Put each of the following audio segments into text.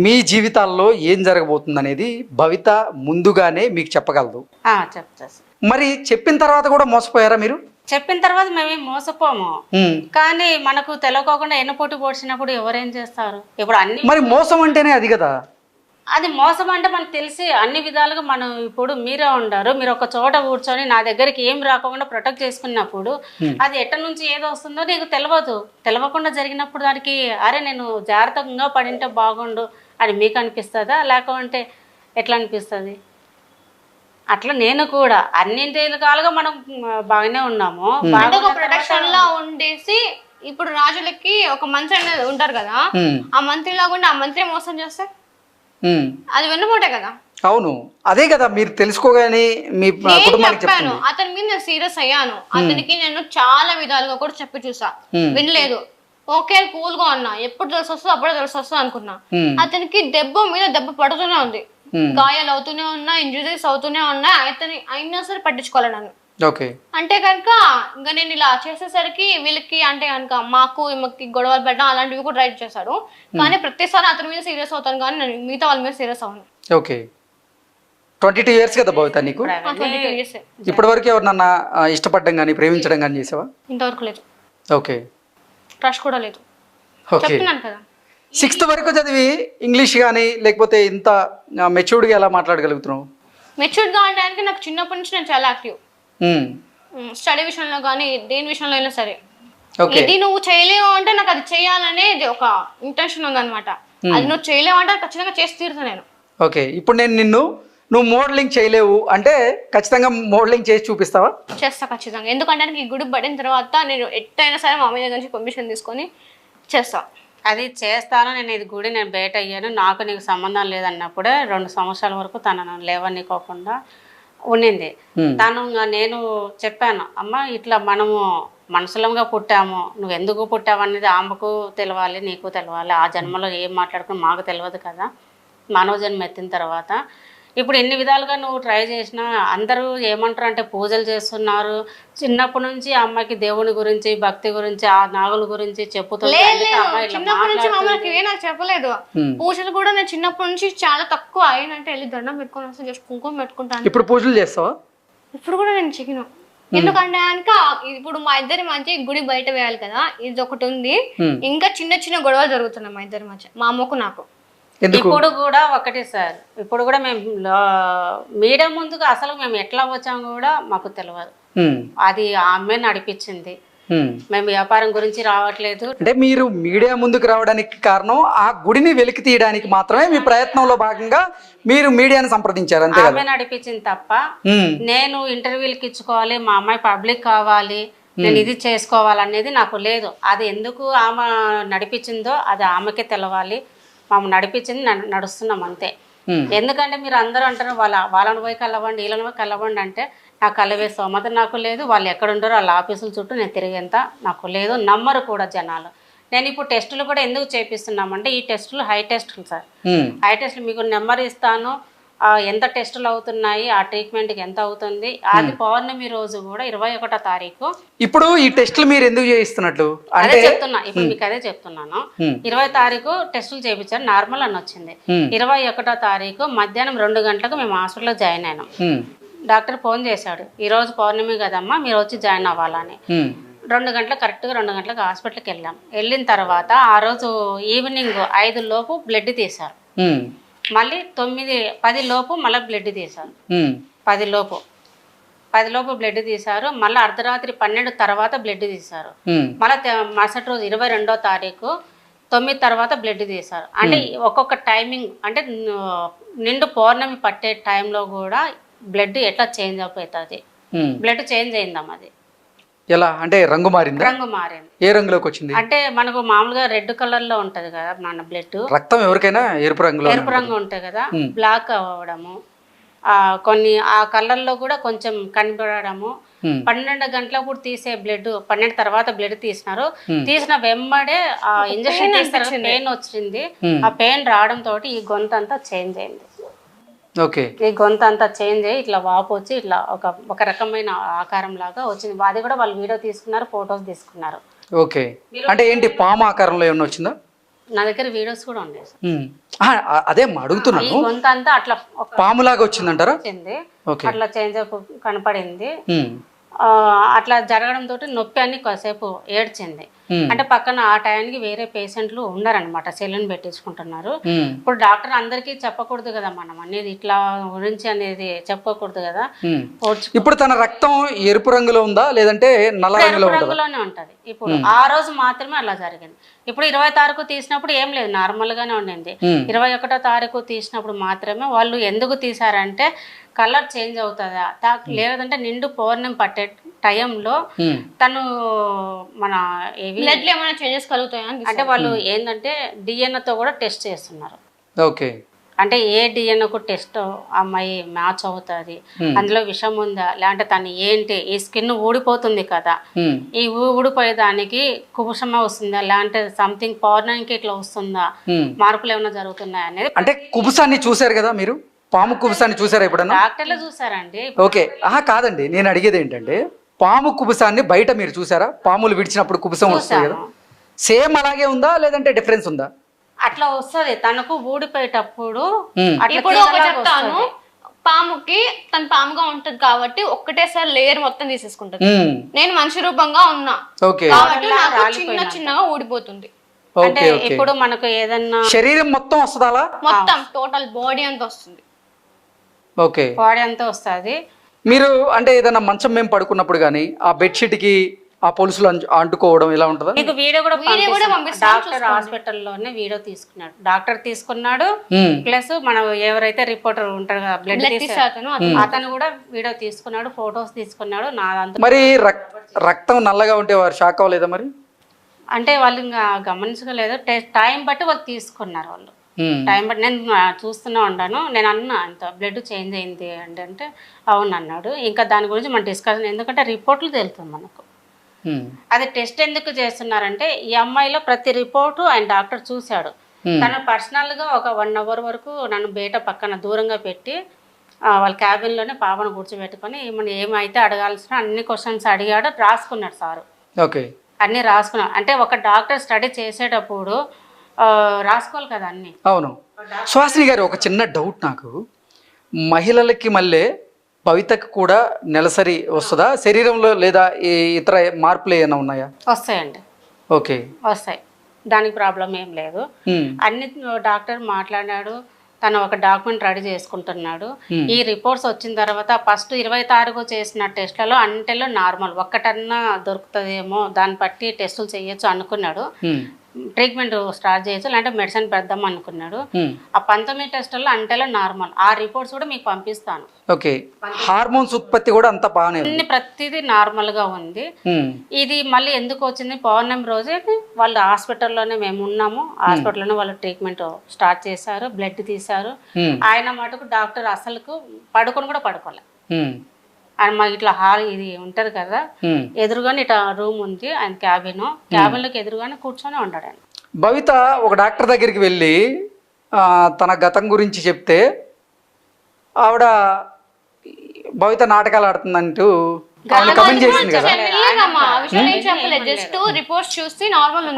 మీ జీవితాల్లో ఏం జరగబోతుందనేది భవిత ముందుగానే మీకు చెప్పగలదు. చెప్తా. మరి చెప్పిన తర్వాత కూడా మోసపోయారా మీరు? చెప్పిన తర్వాత మేమేం మోసపోము, కానీ మనకు తెలియకోకుండా ఎన్నపోటు పోడ్చినప్పుడు ఎవరేం చేస్తారు? ఇప్పుడు అన్ని మరి మోసం అంటేనే అది కదా. అది మోసం అంటే మనకు తెలిసి అన్ని విధాలుగా మనం ఇప్పుడు మీరే ఉండారు, మీరు ఒక చోట కూర్చొని నా దగ్గరికి ఏం రాకుండా ప్రొటెక్ట్ చేసుకున్నప్పుడు అది ఎట్ట నుంచి ఏదో వస్తుందో నీకు తెలియకుండా జరిగినప్పుడు దానికి అరే నేను జాగ్రత్తగా పడింటే బాగుండు అని మీకు అనిపిస్తుందా, లేకుంటే ఎట్లా అనిపిస్తుంది? అట్లా నేను కూడా అన్నింటి రకాలుగా మనం బాగానే ఉన్నాము. ప్రొటెక్షన్ లా ఉండేసి ఇప్పుడు రాజులకి ఒక మంత్రి అనేది ఉంటారు కదా, ఆ మంత్రి లాగా ఆ మంత్రి మోసం చేస్తే అది వెన్నుపోటే కదా. అవును, అదే కదా మీరు తెలుసుకోగానే మీ కుటుంబానికి చెప్పాను. అతని మీద నేను సీరియస్ అయ్యాను, అతనికి నేను చాలా విధాలుగా కూడా చెప్పి చూసా, వినలేదు. ఓకే కూల్ గా ఉన్నా, ఎప్పుడు తెలిసి వస్తుందో అప్పుడే తెలిసి వస్తుంది అనుకున్నా. అతనికి దెబ్బ మీద దెబ్బ పడుతూనే ఉంది, గాయాలు అవుతూనే ఉన్నాయి, ఇంజురీస్ అవుతూనే ఉన్నాయి. అయినా సరే పట్టించుకోవాలి నన్ను. అంటే కనుక ఇంకా నేను ఇలా చేసేసరికి వీళ్ళకి అంటే కనుక మాకు ఈమెకి గొడవలు పెట్టడం అలాంటివి కూడా రైట్ చేశాడు. కానీ ప్రతిసారి అతని మీద సీరియస్ అవుతాను, కానీ నేను మిగతా వాళ్ళ మీద సీరియస్ అవును. ఓకే, 22 years కదా భవిత నీకు? 22 years. ఇప్పటి వరకు ఎవరినన్నా ఇష్టపడడం కానీ ప్రేమించడం కానీ చేసావా? ఇంతవరకు లేదు. ఓకే, ట్రస్ట్ కూడా లేదు. చెప్తున్నాను కదా, 6th వరకు చదివి ఇంగ్లీష్ కానీ లేకపోతే ఇంత మెచ్యూర్డ్గా ఎలా మాట్లాడగలుగుతున్నావు? మెచ్యూర్డ్గా అనడానికి నాకు చిన్నప్పటి నుంచి నేను చాలా యాక్టివ్. స్టడీ విషయంలో కానీ దేని విషయంలో అయినా సరే, ఇది నువ్వు చేయలేవు అంటే నాకు అది చేయాలనేది ఒక ఇంటెన్షన్ ఉందన్నమాట. అది నువ్వు చేయలేవు అంటే ఖచ్చితంగా చేసి తీరుతా నేను. ఓకే, ఇప్పుడు నేను నువ్వు మోడలింగ్ చేయలేవు అంటే ఖచ్చితంగా మోడలింగ్ చేసి చూపిస్తావా? చేస్తా ఖచ్చితంగా, ఎందుకంటే ఈ గుడి పడిన తర్వాత నేను ఎట్టయినా సరే మా మీద నుంచి పర్మిషన్ తీసుకొని చేస్తా. అది చేస్తాను నేను, ఇది గుడి నేను బయట అయ్యాను, నాకు నీకు సంబంధం లేదన్నప్పుడే 2 సంవత్సరాల వరకు తనను లేవనికోకుండా ఉండింది. తను నేను చెప్పాను, అమ్మ ఇట్లా మనము మనుషులంగా పుట్టాము, నువ్వు ఎందుకు పుట్టావు అనేది ఆమెకు తెలవాలి, నీకు తెలవాలి. ఆ జన్మలో ఏం మాట్లాడుకుని మాకు తెలియదు కదా, మానవ జన్మ ఎత్తిన తర్వాత. ఇప్పుడు ఎన్ని విధాలుగా నువ్వు ట్రై చేసినా అందరూ ఏమంటారు అంటే పూజలు చేస్తున్నారు. చిన్నప్పటి నుంచి అమ్మాయికి దేవుని గురించి భక్తి గురించి ఆ నాగుల గురించి చెప్పుతుంది. నాకు చెప్పలేదు పూజలు కూడా, నేను చిన్నప్పటి నుంచి చాలా తక్కువ అయినంటే వెళ్ళి దండం పెట్టుకుని వస్తే జస్ట్ కుంకుమ పెట్టుకుంటాను. ఇప్పుడు పూజలు చేస్తావా? ఇప్పుడు కూడా నేను చెయ్యను, ఎందుకంటే కనుక ఇప్పుడు మా ఇద్దరి మధ్య గుడి బయట వేయాలి కదా, ఇది ఒకటి ఉంది. ఇంకా చిన్న చిన్న గొడవలు జరుగుతున్నాయి మా ఇద్దరి మధ్య, మా అమ్మకు నాకు. ఇప్పుడు కూడా ఒకటి సార్, ఇప్పుడు కూడా మేము మీడియా ముందుకు అసలు మేము ఎట్లా వచ్చాము కూడా మాకు తెలియదు. అది ఆమె నడిపించింది, మేము వ్యాపారం గురించి రావట్లేదు. అంటే మీరు మీడియా ముందుకు రావడానికి కారణం ఆ గుడిని వెలికి తీయడానికి మాత్రమే మీ ప్రయత్నంలో భాగంగా మీరు మీడియాని సంప్రదించారు, అంతే కదా? ఆమె నడిపించింది తప్ప నేను ఇంటర్వ్యూలకి ఇచ్చుకోవాలి, మా అమ్మాయి పబ్లిక్ కావాలి, నేను ఇది చేసుకోవాలనేది నాకు లేదు. అది ఎందుకు ఆమె నడిపించిందో అది ఆమెకే తెలవాలి. మమ్మల్ని నడిపించింది నడుస్తున్నాం అంతే. ఎందుకంటే మీరు అందరూ అంటారు వాళ్ళని పోయి కలవండి, వీళ్ళని పోయి కలవండి అంటే నాకు కలవే స్తోమత నాకు లేదు. వాళ్ళు ఎక్కడ ఉంటారో వాళ్ళ ఆఫీసుల చుట్టూ నేను తిరిగేంత నాకు లేదు, నమ్మరు కూడా జనాలు. నేను ఇప్పుడు టెస్టులు కూడా ఎందుకు చేపిస్తున్నామంటే ఈ టెస్టులు హై టెస్టులు సార్. హై టెస్టులు మీకు నెంబర్ ఇస్తాను, ఎంత టెస్టులు అవుతున్నాయి, ఆ ట్రీట్మెంట్కి ఎంత అవుతుంది. అది పౌర్ణమి రోజు కూడా 21వ తారీఖు. ఇప్పుడు ఈ టెస్టులు మీరు ఎందుకు చేయిస్తున్నట్టు అదే చెప్తున్నా, ఇప్పుడు మీకు అదే చెప్తున్నాను. 20వ తారీఖు టెస్టులు చేయించారు, నార్మల్ అని వచ్చింది. 21వ తారీఖు మధ్యాహ్నం 2 గంటలకు మేము హాస్పిటల్లో జాయిన్ అయినాం. డాక్టర్ ఫోన్ చేశాడు, ఈ రోజు పౌర్ణమి కదమ్మా మీరు వచ్చి జాయిన్ అవ్వాలని. 2 గంటలకు కరెక్ట్గా 2 గంటలకు హాస్పిటల్కి వెళ్ళాం. వెళ్ళిన తర్వాత ఆ రోజు ఈవినింగ్ 5 లోపు బ్లడ్ తీశారు, మళ్ళీ 9-10 లోపు మళ్ళీ బ్లడ్ తీశారు. 10 లోపు బ్లడ్ తీశారు, మళ్ళీ అర్ధరాత్రి 12 తర్వాత బ్లడ్ తీశారు. మళ్ళీ మరుసటి రోజు 22వ తారీఖు 9 తర్వాత బ్లడ్ తీశారు. అంటే ఒక్కొక్క టైమింగ్ అంటే నిండు పౌర్ణమి పట్టే టైంలో కూడా బ్లడ్ ఎట్లా చేంజ్ అయిపోతుంది, బ్లడ్ చేంజ్ అయిందమ్మా. అది ఎలా అంటే రంగు మారింది? రంగు మారింది. ఏ రంగులోకి వచ్చింది? అంటే మనకు మామూలుగా రెడ్ కలర్ లో ఉంటది కదా మన బ్లడ్, రక్తం ఎవరికైనా ఎరుపు రంగు ఉంటది కదా, బ్లాక్ అవ్వడము, కొన్ని ఆ కలర్ లో కూడా కొంచెం కనబడము. 12 గంటలకు తీసే బ్లడ్ 12 తర్వాత బ్లడ్ తీసినారు. తీసిన వెంబడే ఆ ఇంజక్షన్ తీస్తారు, పెయిన్ వచ్చింది. ఆ పెయిన్ రావడం తోటి ఈ గొంతు అంతా చేంజ్ అయింది. ఈ గొంతు అంతా చేంజ్ అయ్యి ఇట్లా వాపు వచ్చి ఇట్లా ఒక రకమైన ఆకారం లాగా వచ్చింది. అది కూడా వాళ్ళు వీడియో తీసుకున్నారు, ఫొటోస్ తీసుకున్నారు. ఓకే, అంటే ఏంటి పాము ఆకారంలో ఏమన్నా వచ్చిందా? నా దగ్గర వీడియోస్ కూడా ఉన్నాయి సార్. అదే ఈ అడుగుతున్నాను. గొంతు అంతా అట్లా ఒక పాములాగా వచ్చిందంటారా? వచ్చింది, ఓకే. అట్లా చేంజ్ కనపడింది. అట్లా జరగడంతో నొప్పి అని కాసేపు ఏడ్చింది. అంటే పక్కన ఆ టైంకి వేరే పేషెంట్లు ఉన్నారనమాట, సెలూన్ పెట్టించుకుంటున్నారు. ఇప్పుడు డాక్టర్ అందరికీ చెప్పకూడదు కదా, మనం అనేది ఇట్లా గురించి అనేది చెప్పకూడదు కదా. ఇప్పుడు తన రక్తం ఎరుపు రంగులో ఉందా లేదంటే నల్ల రంగులో ఉందా? రంగులోనే ఉంటది. ఇప్పుడు ఆ రోజు మాత్రమే అలా జరిగింది. ఇప్పుడు 20వ తారీఖు తీసినప్పుడు ఏం లేదు, నార్మల్ గానే ఉండింది. 21వ తారీఖు తీసినప్పుడు మాత్రమే వాళ్ళు ఎందుకు తీసారంటే కలర్ చేంజ్ అవుతుందా, లేదంటే నిండు పౌర్ణమి పట్టే టైంలో తను మన బ్లడ్ లో ఏమైనా చేంజెస్ కలుగుతాయా అంటే వాళ్ళు ఏంటంటే డిఎన్ఏతో కూడా టెస్ట్ చేస్తున్నారు. ఓకే. అంటే ఏ డిఎన్ఏకు టెస్ట్ అమ్మాయి మ్యాచ్ అవుతుంది, అందులో విషం ఉందా, లేదంటే తను ఏంటి, ఈ స్కిన్ ఊడిపోతుంది కదా, ఈ ఊడిపోయేదానికి కుబుసమే వస్తుందా, లేదంటే సంథింగ్ పౌర్ణానికి ఇట్లా వస్తుందా, మార్పులు ఏమైనా జరుగుతున్నాయి అనేది. అంటే కుబుసాన్ని చూసారు కదా మీరు, పాము కుబుసాన్ని చూసారా ఎప్పుడన్నా? డాక్టర్లు చూసారండి. ఓకే. కాదండి, నేను అడిగేది ఏంటంటే పాము కుబుసాన్ని బయట మీరు చూసారా? పాములు విడిచినప్పుడు కుబుసం వస్తుంది కదా, సేమ్ అలాగే ఉందా లేదంటే డిఫరెన్స్ ఉందా? అట్లా వస్తుంది తనకు ఊడిపోయేటప్పుడు. ఇప్పుడు ఒక చెప్తాను, పాముకి తన పాముగా ఉంటది కాబట్టి ఒక్కటేసారి లేయర్ మొత్తం తీసేసుకుంటది. నేను మనిషి రూపంగా ఉన్నా కాబట్టి నాకు చిన్న చిన్నగా ఊడిపోతుంది. అంటే ఇప్పుడు మనకు ఏదన్నా శరీరం మొత్తం వస్తుందా అలా? మొత్తం టోటల్ బాడీ అంతా వస్తుంది. ఓకే, బాడీ అంతా వస్తుంది. మీరు అంటే ఏదైనా మంచం మేము పడుకున్నప్పుడు కానీ ఆ బెడ్షీట్ కి ఆ పొలుసులు అంటుకోవడం ఇలా ఉంటుందా? మీకు వీడియో కూడా డాక్టర్ హాస్పిటల్లోనే వీడియో తీసుకున్నాడు, డాక్టర్ తీసుకున్నాడు. ప్లస్ మనం ఎవరైతే రిపోర్టర్ ఉంటారు కదా, బ్లడ్ అతను కూడా వీడియో తీసుకున్నాడు, ఫొటోస్ తీసుకున్నాడు. నాదంతా మరి రక్తం నల్లగా ఉంటే వారు షాక్ అవ్వలేదా మరి? అంటే వాళ్ళు ఇంకా గమనించలేదు, టైం బట్టి వాళ్ళు తీసుకున్నారు. వాళ్ళు టైం బట్టి నేను చూస్తూనే ఉన్నాను. నేను అన్నా అంత బ్లడ్ చేంజ్ అయింది అంటే అవును అన్నాడు. ఇంకా దాని గురించి మన డిస్కషన్, ఎందుకంటే రిపోర్ట్లు తెలుస్తుంది మనకు. అది టెస్ట్ ఎందుకు చేస్తున్నారంటే ఈ అమ్మాయిలో ప్రతి రిపోర్టు ఆయన డాక్టర్ చూశాడు. తను పర్సనల్గా ఒక 1 అవర్ వరకు నన్ను బయట పక్కన దూరంగా పెట్టి వాళ్ళ క్యాబిన్లోనే పాపను కూర్చోబెట్టుకొని మనం ఏమైతే అడగాల్సిన అన్ని క్వశ్చన్స్ అడిగాడు, రాసుకున్నాడు సారు. ఓకే, అన్నీ రాసుకున్నాడు. అంటే ఒక డాక్టర్ స్టడీ చేసేటప్పుడు రాసుకోవాలి కదా అన్ని. అవును. సుహాసిని గారు, ఒక చిన్న డౌట్ నాకు, మహిళలకి మళ్ళీ భవితకు కూడా నెలసరి వస్తుందా శరీరంలో, లేదా ఇతర మార్పులు ఏమైనా ఉన్నాయా? వస్తాయండి. ఓకే, వస్తాయి, దానికి ప్రాబ్లం ఏం లేదు. అన్ని డాక్టర్ మాట్లాడాడు, తను ఒక డాక్యుమెంట్ రెడీ చేసుకుంటున్నాడు. ఈ రిపోర్ట్స్ వచ్చిన తర్వాత ఫస్ట్ 20వ తారీఖు చేసిన టెస్ట్లలో అన్నిటిలో నార్మల్, ఒక్కటన్నా దొరుకుతుందేమో దాన్ని బట్టి టెస్టులు చేయొచ్చు అనుకున్నాడు. ట్రీట్మెంట్ స్టార్ట్ చేయొచ్చు, లేదంటే మెడిసిన్ పెడదాం అనుకున్నాడు. ఆ 19 టెస్టుల్లో అంటేలో నార్మల్. ఆ రిపోర్ట్స్ కూడా మీకు పంపిస్తాను. ఓకే, హార్మోన్స్ ఉత్పత్తి కూడా అంత బాగానే ఉంది, ప్రతిదీ నార్మల్ గా ఉంది. ఇది మళ్ళీ ఎందుకు వచ్చింది, పౌర్ణమి రోజే వాళ్ళు హాస్పిటల్లోనే మేము ఉన్నాము, హాస్పిటల్లోనే వాళ్ళు ట్రీట్మెంట్ స్టార్ట్ చేశారు, బ్లడ్ తీశారు. ఆయన మటుకు డాక్టర్ అసలుకు పడుకొని కూడా పడుకోలే. మా ఇట్లా హాల్ ఇది ఉంటది కదా, ఎదురుగానే ఇట్లా రూమ్ ఉంది ఆయన క్యాబిన్లోకి ఎదురుగానే కూర్చొని ఉంటాడు ఆయన. భవిత ఒక డాక్టర్ దగ్గరికి వెళ్ళి తన గతం గురించి చెప్తే ఆవిడ భవిత నాటకాలు ఆడుతుందంటూ కమెంట్ చేసింది కదా.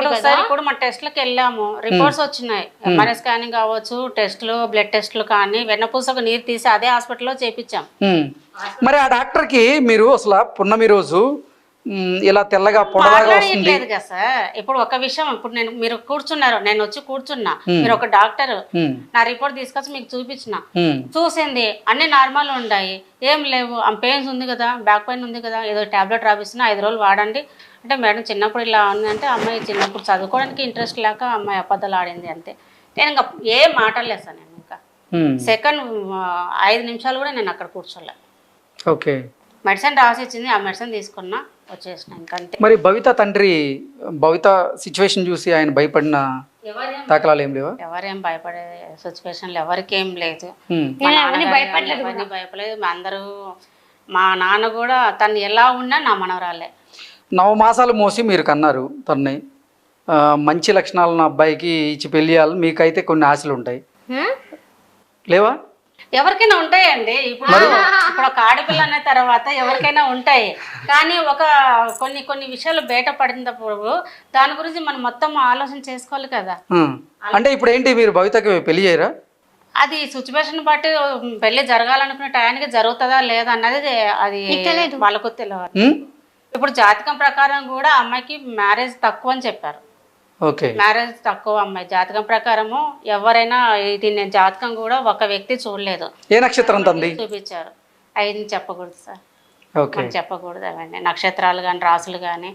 ఒకసారి కూడా మా టెస్ట్లకు వెళ్ళాము, రిపోర్ట్స్ వచ్చినాయి, ఎంఆర్ఐ స్కానింగ్ కావచ్చు, టెస్టులు, బ్లడ్ టెస్టులు కానీ వెన్నపూసకు నీరు తీసి అదే హాస్పిటల్లో చేపించాం. మరి ఆ డాక్టర్కి మీరు అసలు పున్నమి రోజు ఇలా తెల్లగా పొడలాగా వస్తుంది కదా సార్. ఇప్పుడు ఒక విషయం, ఇప్పుడు మీరు కూర్చున్నారు, నేను వచ్చి కూర్చున్నా, మీరు ఒక డాక్టర్, నా రిపోర్ట్ తీసుకొచ్చి మీకు చూపించిన, చూసింది అన్ని నార్మల్ ఉన్నాయి, ఏం లేవు, ఆ పెయిన్స్ ఉంది కదా, బ్యాక్ పెయిన్ ఉంది కదా, ఏదో టాబ్లెట్ రాపిస్తున్నా 5 రోజులు వాడండి అంటే, మేడం చిన్నప్పుడు ఇలా ఉందంటే అమ్మాయి చిన్నప్పుడు చదువుకోవడానికి ఇంట్రెస్ట్ లేక అమ్మాయి అబద్ధాలు ఆడింది అంతే. నేను ఇంకా ఏం మాట్లాడలేదు సార్. నేను ఇంకా సెకండ్ 5 నిమిషాలు కూడా నేను అక్కడ కూర్చోలే. ఓకే, మెడిసిన్ రాసి ఇచ్చింది, ఆ మెడిసిన్ తీసుకున్నా వచ్చేసిన ఇంకంతే. మరి భవిత తండ్రి భవిత సిచ్యువేషన్ చూసి ఆయన భయపడిన దాఖలాలు ఏం లేవా? ఎవరేం భయపడే సిచ్యువేషన్లు ఎవరికేం లేదు, భయపడలేదు. అందరూ మా నాన్న కూడా తను ఎలా ఉన్నా నా మనవరాలే. 9 మాసాలు మోసి మీరు కన్నారు తన్ని, మంచి లక్షణాలు నా అబ్బాయికి ఇచ్చి పెళ్లి చేయాలి, మీకైతే కొన్ని ఆశలు ఉంటాయి లేవా? ఎవరికైనా ఉంటాయండి. ఇప్పుడు ఒక ఆడపిల్ల అన్న తర్వాత ఎవరికైనా ఉంటాయి. కానీ కొన్ని విషయాలు బయట పడినప్పుడు దాని గురించి మనం మొత్తం ఆలోచన చేసుకోవాలి కదా. అంటే ఇప్పుడు ఏంటి, మీరు భవితకి పెళ్లి చేయరా? అది సిచ్యువేషన్ బట్టి పెళ్లి జరగాలనుకునే టయానికి జరుగుతుందా లేదా అన్నది అది వాళ్ళకు తెలియదు. ఇప్పుడు జాతకం ప్రకారం కూడా అమ్మాయికి మ్యారేజ్ తక్కువ అని చెప్పారు. ఓకే, మ్యారేజ్ తక్కువ అమ్మాయి జాతకం ప్రకారము. ఎవరైనా ఇది నేను జాతకం కూడా ఒక వ్యక్తి చూడలేదు. ఏ నక్షత్రం తంది చూపించారు. అవి చెప్పకూడదు సార్, ఓకే మనం చెప్పకూడదు. అవన్నీ నక్షత్రాలు కానీ రాసులు కానీ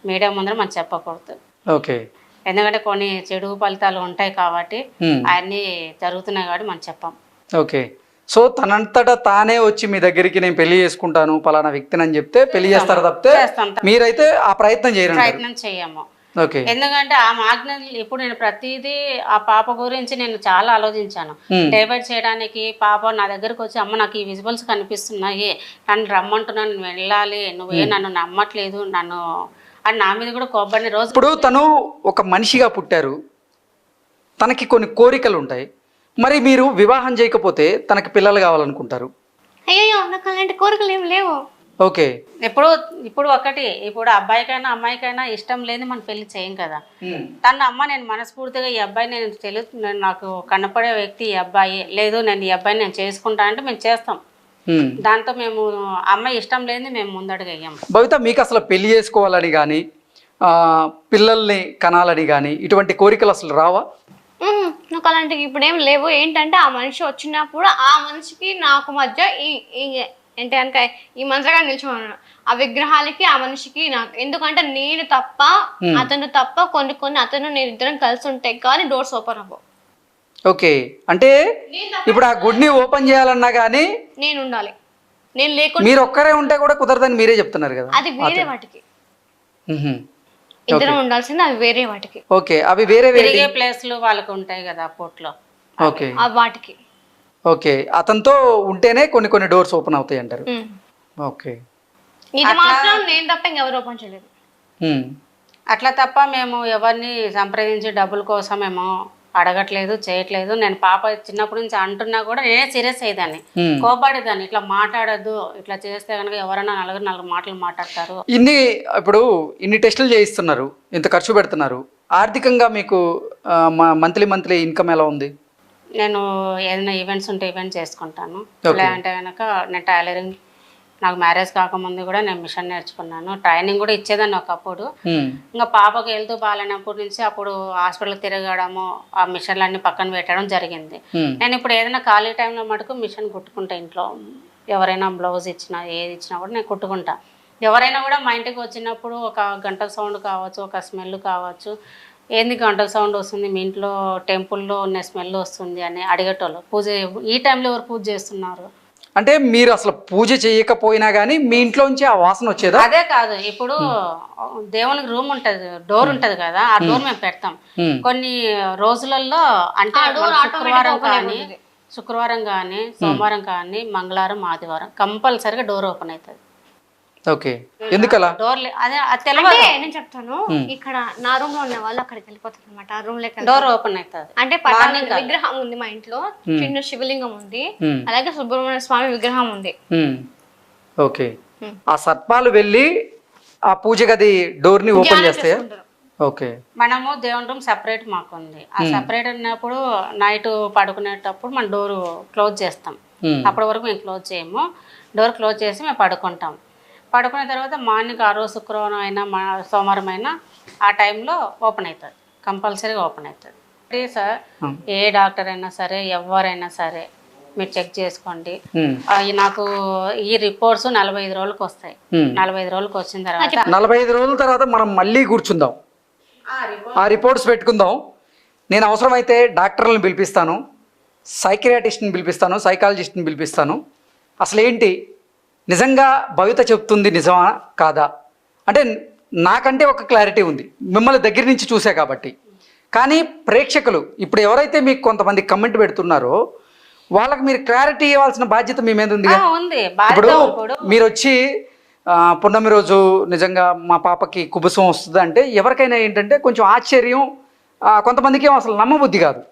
మీడియా ముందర మనం చెప్పకూడదు. ఓకే, ఎందుకంటే కొన్ని చెడు ఫలితాలు ఉంటాయి కాబట్టి అవన్నీ జరుగుతున్నాయి కాబట్టి మనం చెప్పాం. ఓకే, సో తనంతటా తానే వచ్చి మీ దగ్గరికి నేను పెళ్లి చేసుకుంటాను పలానా వ్యక్తిని అని చెప్తే పెళ్లి చేస్తారు తప్పితే మీరైతే ఆ ప్రయత్నం చేయరు? ప్రయత్నం చేయము. ఓకే, ఎందుకంటే ఆ ఆజ్ఞ ఇప్పుడు నేను ప్రతిదీ ఆ పాప గురించి నేను చాలా ఆలోచించాను. డైవర్ట్ చేయడానికి పాప నా దగ్గరకు వచ్చి అమ్మ నాకు ఈ విజువల్స్ కనిపిస్తున్నాయి, నన్ను రమ్మంటున్నాను, నేను వెళ్ళాలి, నువ్వే నన్ను నమ్మట్లేదు నన్ను అని నా మీద కూడా కోపడిన రోజు. ఇప్పుడు తను ఒక మనిషిగా పుట్టారు, తనకి కొన్ని కోరికలు ఉంటాయి. మరి మీరు వివాహం చేయకపోతే తనకి పిల్లలు కావాలనుకుంటారు. అయ్యో నాకు అలాంటి కోరికలు ఏమి లేవు. ఓకే, ఇప్పుడు ఇప్పుడు అబ్బాయికైనా అమ్మాయికైనా ఇష్టం లేదు మనం పెళ్లి చేయం కదా. తన అమ్మ నేను మనస్ఫూర్తిగా ఈ అబ్బాయి నేను నాకు కనపడే వ్యక్తి ఈ అబ్బాయి, లేదు నేను ఈ అబ్బాయిని నేను చేసుకుంటా అంటే మేము చేస్తాం. దాంతో మేము అమ్మాయి ఇష్టం లేని మేము ముందడుగు వేయం. భవిత, మీకు అసలు పెళ్లి చేసుకోవాలని కానీ పిల్లల్ని కనాలని కానీ ఇటువంటి కోరికలు అసలు రావా? నాకు అలాంటివి ఇప్పుడేం లేవు. ఏంటంటే ఆ మనిషి వచ్చినప్పుడు ఆ మనిషికి నాకు మధ్య ఏంటి కనుక ఈ మంత్రగా నిల్చోన్నాను ఆ విగ్రహాలకి ఆ మనిషికి నాకు. ఎందుకంటే నేను తప్ప అతను తప్ప కొన్ని అతను నేను ఇద్దరం కలిసి ఉంటాయి కానీ డోర్స్ ఓపెన్ అవ్వవు. ఓకే, అంటే ఇప్పుడు ఆ గుడిని ఓపెన్ చేయాలన్నా కానీ నేను ఉండాలి. నేను లేకుండా మీరు ఒక్కరే ఉంటే కూడా కుదరదని మీరే చెప్తున్నారు కదా. అది వేరే వాటికి ఇద్దరం ఉండాల్సింది, అవి వేరే వాటికి. ఓకే, అవి వేరే వేరే ప్లేస్లు వాళ్ళకి ఉంటాయి కదా పోర్ట్లో. ఓకే, వాటికి ఓకే, అతనితో ఉంటేనే కొన్ని డోర్స్ ఓపెన్ అవుతాయి అంటారు. ఓకే, ఇది మాత్రం నేను తప్ప ఇంకెవరు ఓపెన్ చేయలేదు. అట్లా తప్ప మేము ఎవరిని సంప్రదించి డబ్బుల కోసం మేము అడగట్లేదు, చేయట్లేదు. నేను పాప చిన్నప్పటి నుంచి అంటున్నా కూడా నేనే సీరియస్ అయ్యేదాన్ని, కోపడేదాన్ని. ఇట్లా మాట్లాడద్దు, ఇట్లా చేస్తే కనుక ఎవరైనా నలుగురు మాటలు మాట్లాడతారు. ఇప్పుడు ఇన్ని టెస్టులు చేయిస్తున్నారు, ఇంత ఖర్చు పెడుతున్నారు, ఆర్థికంగా మీకు మంత్లీ ఇన్కమ్ ఎలా ఉంది? నేను ఏదైనా ఈవెంట్స్ ఉంటే ఈవెంట్ చేసుకుంటాను. లేదంటే కనుక నేను టైలరింగ్, నాకు మ్యారేజ్ కాకముందు కూడా నేను మిషన్ నేర్చుకున్నాను, ట్రైనింగ్ కూడా ఇచ్చేదాన్ని ఒకప్పుడు. ఇంకా పాపకు వెళ్తూ బాగాలేనప్పటి నుంచి అప్పుడు హాస్పిటల్ తిరగడము, ఆ మిషన్లన్నీ పక్కన పెట్టడం జరిగింది. నేను ఇప్పుడు ఏదైనా ఖాళీ టైంలో మటుకు మిషన్ కుట్టుకుంటా. ఇంట్లో ఎవరైనా బ్లౌజ్ ఇచ్చినా ఏది ఇచ్చినా కూడా నేను కుట్టుకుంటా. ఎవరైనా కూడా మా ఇంటికి వచ్చినప్పుడు ఒక గంటల సౌండ్ కావచ్చు, ఒక స్మెల్ కావచ్చు, ఏంది గంటల సౌండ్ వస్తుంది మీ ఇంట్లో, టెంపుల్లో ఉన్న స్మెల్ వస్తుంది అని అడిగేటోళ్ళు. పూజ ఈ టైంలో ఎవరు పూజ చేస్తున్నారు అంటే మీరు అసలు పూజ చేయకపోయినా కానీ మీ ఇంట్లోంచి ఆ వాసన వచ్చేదా? అదే కాదు, ఇప్పుడు దేవునికి రూమ్ ఉంటది, డోర్ ఉంటది కదా, ఆ డోర్ మేము పెడతాం కొన్ని రోజులలో. అంటే శుక్రవారం కానీ సోమవారం కానీ మంగళవారం ఆదివారం కంపల్సరిగా డోర్ ఓపెన్ అవుతుంది. ఓకే, ఎందుకలా? డోర్ అదే తెలియదు. నేను చెప్తాను, ఇక్కడ నా రూమ్ లో ఉన్న వాళ్ళు అక్కడికి వెళ్ళిపోతారు అనమాట. ఆ రూమ్ లో డోర్ ఓపెన్ అవుతుంది. అంటే విగ్రహం ఉంది మా ఇంట్లో, చిన్న శివలింగం ఉంది, అలాగే సుబ్రహ్మణ్య స్వామి విగ్రహం ఉంది. ఓకే, ఆ సర్పాలు వెళ్ళి ఆ పూజ గది డోర్ ని ఓపెన్ చేస్తాయా? ఓకే, మనము దేవుని రూమ్ సెపరేట్ మాకు ఉంది. ఆ సెపరేట్ ఉన్నప్పుడు నైట్ పడుకునేటప్పుడు మనం డోర్ క్లోజ్ చేస్తాం. అప్పటి వరకు మేము క్లోజ్ చేయము, డోర్ క్లోజ్ చేసి మేము పడుకుంటాం. పడుకున్న తర్వాత మార్నింగ్ ఆ రోజు శుక్రవారం అయినా సోమవారం అయినా ఆ టైంలో ఓపెన్ అవుతుంది, కంపల్సరీగా ఓపెన్ అవుతుంది. సార్ ఏ డాక్టర్ అయినా సరే ఎవరైనా సరే మీరు చెక్ చేసుకోండి. నాకు ఈ రిపోర్ట్స్ 45 రోజులకు వస్తాయి. 45 రోజులకు వచ్చిన తర్వాత 45 రోజుల తర్వాత మనం మళ్ళీ కూర్చుందాం, ఆ రిపోర్ట్స్ పెట్టుకుందాం. నేను అవసరమైతే డాక్టర్లను పిలిపిస్తాను, సైకియాట్రిస్ట్ని పిలిపిస్తాను, సైకాలజిస్ట్ని పిలిపిస్తాను. అసలు ఏంటి నిజంగా భవిత చెప్తుంది నిజమా కాదా అంటే నాకంటే ఒక క్లారిటీ ఉంది, మిమ్మల్ని దగ్గర నుంచి చూసా కాబట్టి. కానీ ప్రేక్షకులు ఇప్పుడు ఎవరైతే మీకు కొంతమంది కమెంట్ పెడుతున్నారో వాళ్ళకి మీరు క్లారిటీ ఇవ్వాల్సిన బాధ్యత మీ మీద ఉంది. ఇప్పుడు మీరు వచ్చి పున్నమి రోజు నిజంగా మా పాపకి కుబుసం వస్తుంది అంటే ఎవరికైనా ఏంటంటే కొంచెం ఆశ్చర్యం, కొంతమందికి ఏమో అసలు నమ్మబుద్ధి కాదు.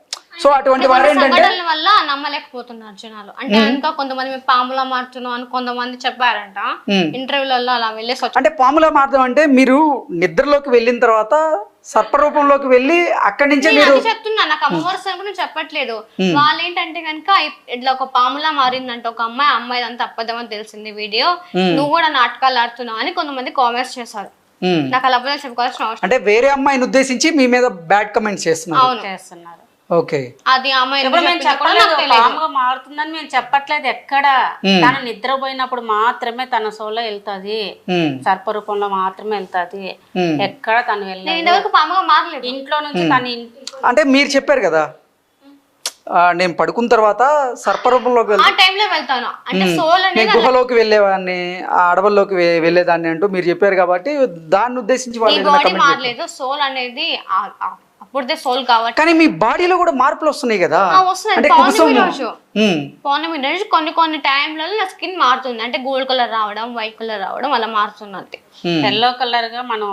సో అటువంటి వారు ఏంటంటే సంఘటనల వల్ల నమ్మలేకపోతున్నారు జనాలు. అంటే ఇంకా కొంతమంది మేము పాములా మారుతున్నాం అని కొంతమంది చెప్పారంట ఇంటర్వ్యూలలో, అలా వెళ్ళేసి వచ్చి. అంటే పాములా మార్గం అంటే మీరు నిద్రలోకి వెళ్ళిన తర్వాత సర్పరూపంలోకి వెళ్ళి అక్కడి నుంచే నేను మీరు అది చెప్తున్నా, నాకు అమ్మవారి సంగతి నేను చెప్పట్లేదు. వాళ్ళు ఏంటంటే కనుక ఇట్లా ఒక పాములా మారిందంటే ఒక అమ్మాయి అంతా అబద్ధమని తెలిసింది వీడియో, నువ్వు కూడా నాటకాలు ఆడుతున్నావు అని కొంతమంది కామెంట్స్ చేశారు. నాకు అలా అబద్ధాలు చెప్పుకోవాల్సిన అవసరం. అంటే వేరే అమ్మాయిని ఉద్దేశించి మీ మీద బ్యాడ్ కమెంట్స్ చేస్తున్నారు. అవును చేస్తున్నారు. ఓకే. అది అమ్మాయి ఇప్పుడు మేము చెప్పలేదు పాముగా మారుతుందని మేము చెప్పట్లేదు. ఎక్కడ తను నిద్రపోయినప్పుడు మాత్రమే తన సోలో వెళ్తాది, సర్పరూపంలో మాత్రమే వెళ్తాది. ఎక్కడ తను వెళ్ళలేదు, ఇంతవరకు పాముగా మారలేదు. ఇంట్లో నుంచి తను అంటే మీరు చెప్పారు కదా నేను పడుకున్న తర్వాత సర్పరూపంలోకి ఆ టైంలో వెళ్తాను అంటే సోల్ నేను అనేది గుహలోకి వెళ్ళేవాడిని, ఆ అడవుల్లోకి వెళ్ళేదాన్ని అంటూ మీరు చెప్పారు కాబట్టి దాన్ని ఉద్దేశించి ఈ వాళ్ళు ఏదైనా బాడీ comment చేశారు. మారలేదు, సోల్ అనేది అప్పుడుదే సోల్ కాబట్టి. కానీ మీ బాడీలో కూడా మార్పులు వస్తున్నాయి కదా. వస్తున్నాయి. అంటే పౌర్ణమి కుబుసం రోజు పౌర్ణమి రోజు కొన్ని టైంలలో నా స్కిన్ మారుతుంది. అంటే గోల్డ్ కలర్ రావడం, వైట్ కలర్ రావడం అలా మారుతుంది అంతే. ఎల్లో కలర్ గా మనం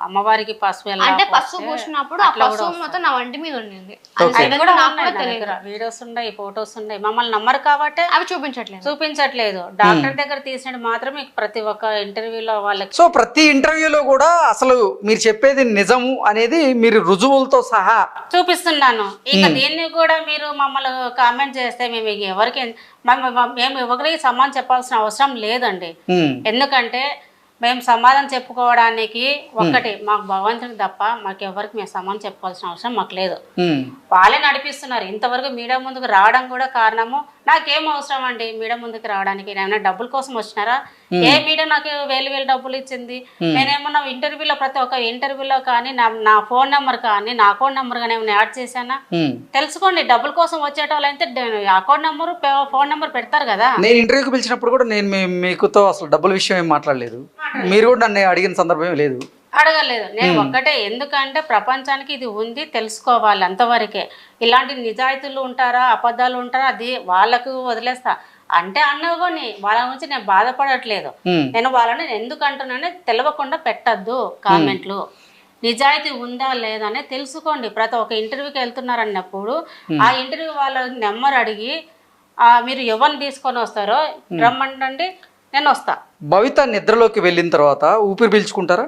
అమ్మవారికి పసుపు అంటే పసుపు పూసినప్పుడు ఆ పసుపు మొత్తం నా వంటి మీద ఉండింది. అది కూడా నాకు కూడా తెలియదు. వీడియోస్ ఉన్నాయి, ఫొటోస్ ఉన్నాయి. మమ్మల్ని నమ్మరు కాబట్టి అవి చూపించట్లేదు. డాక్టర్ దగ్గర తీసినట్టు మాత్రం మీకు ప్రతి ఒక్క ఇంటర్వ్యూలో వాళ్ళకి. సో ప్రతి ఇంటర్వ్యూలో కూడా అసలు మీరు చెప్పేది నిజము అనేది మీరు రుజువులతో సహా చూపిస్తున్నాను. ఇంకా దీన్ని కూడా మీరు మమ్మల్ని కామెంట్ చేస్తే మేము ఎవరికి మేము ఎవరికి సమాధానం చెప్పాల్సిన అవసరం లేదండి. ఎందుకంటే మేము సమాధానం చెప్పుకోవడానికి ఒక్కటి మాకు భగవంతునికి తప్ప మాకు ఎవరికి మేము సమాధానం చెప్పుకోవాల్సిన అవసరం మాకు లేదు. వాళ్ళే నడిపిస్తున్నారు. ఇంతవరకు మీడియా ముందుకు రావడం కూడా కారణము నాకేం అవసరం అండి మీడియా ముందుకు రావడానికి? ఏమైనా డబ్బుల కోసం వచ్చినారా? ఏ మీడియా నాకు వేలు డబ్బులు ఇచ్చింది? నేనేమన్నా ఇంటర్వ్యూలో ప్రతి ఒక్క ఇంటర్వ్యూలో కానీ నా ఫోన్ నెంబర్ కానీ నా అకౌంట్ నెంబర్ కానీ ఏమైనా యాడ్ చేశానా? తెలుసుకోండి. డబ్బుల కోసం వచ్చేటోళ్ళైతే అకౌంట్ నెంబర్ ఫోన్ నెంబర్ పెడతారు కదా. నేను ఇంటర్వ్యూకి పిలిచినప్పుడు కూడా నేను మీకుతో అసలు డబ్బుల విషయం ఏం మాట్లాడలేదు. మీరు కూడా నన్ను అడిగిన సందర్భం లేదు. అడగలేదు. నేను ఒక్కటే, ఎందుకంటే ప్రపంచానికి ఇది ఉంది, తెలుసుకోవాలి అంతవరకే. ఇలాంటి నిజాయితీలు ఉంటారా, అబద్ధాలు ఉంటారా, అది వాళ్ళకు వదిలేస్తా. అంటే అన్నగోని వాళ్ళ గురించి నేను బాధపడట్లేదు. నేను వాళ్ళని ఎందుకు అంటున్నానే తెలియకుండా పెట్టద్దు కామెంట్లు. నిజాయితీ ఉందా లేదా అనేది తెలుసుకోండి. ప్రతి ఒక్క ఇంటర్వ్యూకి వెళ్తున్నారన్నప్పుడు ఆ ఇంటర్వ్యూ వాళ్ళ నెంబర్ అడిగి మీరు ఎవరిని తీసుకొని వస్తారో రమ్మండి, నేను వస్తా. భవిత నిద్రలోకి వెళ్ళిన తర్వాత ఊపిరి పీల్చుకుంటారా?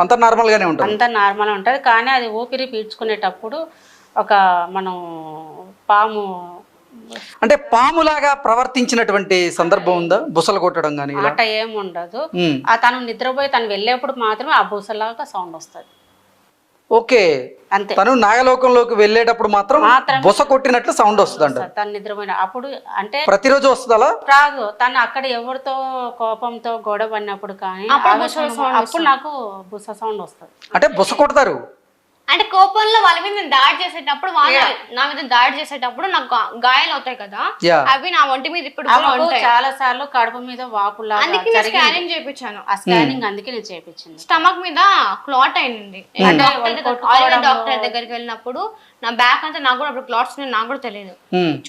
అంత నార్మల్ గానే ఉంటుంది. అంత నార్మల్ ఉంటుంది. కానీ అది ఊపిరి పీల్చుకునేటప్పుడు ఒక మనం పాము అంటే పాములాగా ప్రవర్తించినటువంటి సందర్భం ఉందా? బుసలు కొట్టడం కానీ అట ఏముండదు. తను నిద్రపోయి తను వెళ్ళేప్పుడు మాత్రమే ఆ బుసలాగా సౌండ్ వస్తుంది. ఓకే. అంతే. తను నాగలోకంలోకి వెళ్ళేటప్పుడు మాత్రం బుస కొట్టినట్లు సౌండ్ వస్తుందంట. తను నిద్రపోయిన అప్పుడు అంటే ప్రతిరోజు వస్తుంది అలా రాదు. తను అక్కడ ఎవరితో కోపంతో గొడవ పడినప్పుడు కానీ అప్పుడు నాకు బుస సౌండ్ వస్తుంది. అంటే బుస కొడతారు. అంటే కోపంలో వాళ్ళ మీద నేను దాడి చేసేటప్పుడు, నా మీద దాడి చేసేటప్పుడు నాకు గాయాలు అవుతాయి కదా, అవి నా ఒంటి మీద ఇప్పుడు చాలా సార్లు కడుపు మీద వాపులా. అందుకే నేను స్కానింగ్ చేయించాను. ఆ స్కానింగ్ అందుకే నేను చేయించింది. స్టమక్ మీద క్లాట్ అయింది. డాక్టర్ దగ్గరికి వెళ్ళినప్పుడు నా బ్యాగ్ అంతా నాకు కూడా అప్పుడు క్లాట్స్ ఉన్నాయి, నాకు కూడా తెలియదు.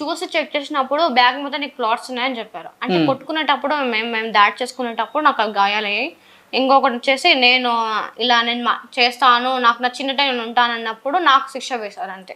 చూసి చెక్ చేసినప్పుడు బ్యాగ్ మొత్తం నీకు క్లాట్స్ ఉన్నాయని చెప్పారు. అంటే కొట్టుకునేటప్పుడు మేము దాడి చేసుకునేటప్పుడు నాకు గాయాలయ్యాయి. ఇంకొకటి వచ్చేసి నేను ఇలా చేస్తాను, నాకు నచ్చినట్టే నేను ఉంటానన్నప్పుడు నాకు శిక్ష వేశారు అంతే.